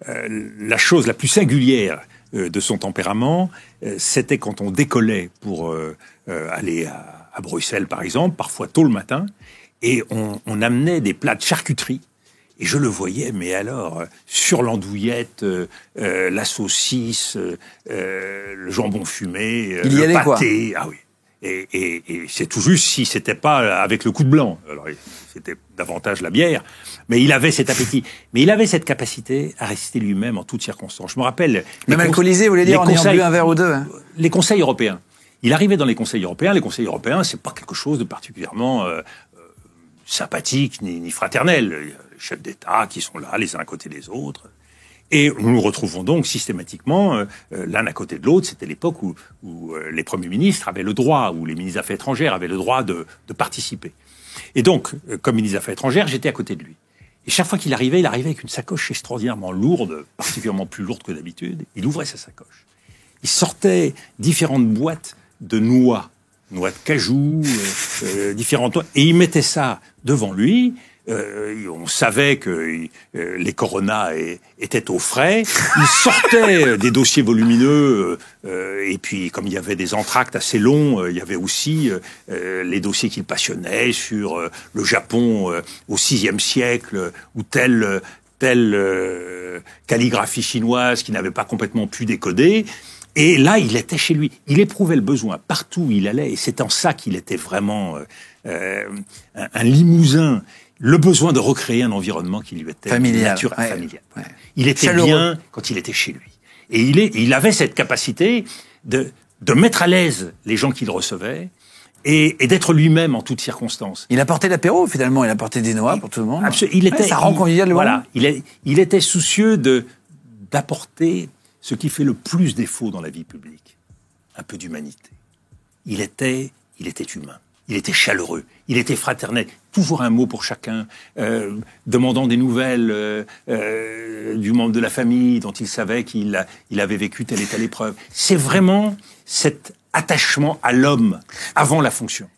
la chose la plus singulière de son tempérament, c'était quand on décollait pour aller à Bruxelles, par exemple, parfois tôt le matin, et on amenait des plats de charcuterie. Et je le voyais, mais alors, sur l'andouillette, la saucisse, le jambon fumé, il y allait, pâté. Ah oui. Et c'est tout juste si c'était pas avec le coup de blanc. Alors, c'était davantage la bière. Mais il avait cet appétit. Mais il avait cette capacité à rester lui-même en toutes circonstances. Je me rappelle... Même alcoolisé, vous voulez dire, en ayant bu un verre ou deux, hein. Les conseils européens. Il arrivait dans les conseils européens. Les conseils européens, c'est pas quelque chose de particulièrement sympathique ni fraternel. Les chefs d'État qui sont là, les uns à côté des autres. Et nous nous retrouvons donc systématiquement l'un à côté de l'autre. C'était l'époque où les premiers ministres avaient le droit, où les ministres des Affaires étrangères avaient le droit de participer. Et donc, comme ministre des Affaires étrangères, j'étais à côté de lui. Et chaque fois qu'il arrivait, il arrivait avec une sacoche extraordinairement lourde, particulièrement plus lourde que d'habitude. Il ouvrait sa sacoche. Il sortait différentes boîtes de noix de cajou, différentes noix, et il mettait ça devant lui. On savait que les Corona étaient au frais. Il sortait des dossiers volumineux, et puis comme il y avait des entr'actes assez longs, il y avait aussi les dossiers qu'il passionnait sur le Japon au VIe siècle, ou telle calligraphie chinoise qu'il n'avait pas complètement pu décoder. Et là, il était chez lui. Il éprouvait le besoin partout où il allait, et c'est en ça qu'il était vraiment un Limousin. Le besoin de recréer un environnement qui lui était familial. Ouais. Il était chaleureux. Bien quand il était chez lui. Et il avait cette capacité de mettre à l'aise les gens qu'il recevait et d'être lui-même en toutes circonstances. Il apportait l'apéro, finalement. Il apportait des noix pour tout le monde. Absolument. Ça rend convivial le moment. Voilà. Il était soucieux d'apporter ce qui fait le plus défaut dans la vie publique. Un peu d'humanité. Il était humain. Il était chaleureux, il était fraternel, toujours un mot pour chacun, demandant des nouvelles du membre de la famille dont il savait qu'il avait vécu telle et telle épreuve. C'est vraiment cet attachement à l'homme avant la fonction.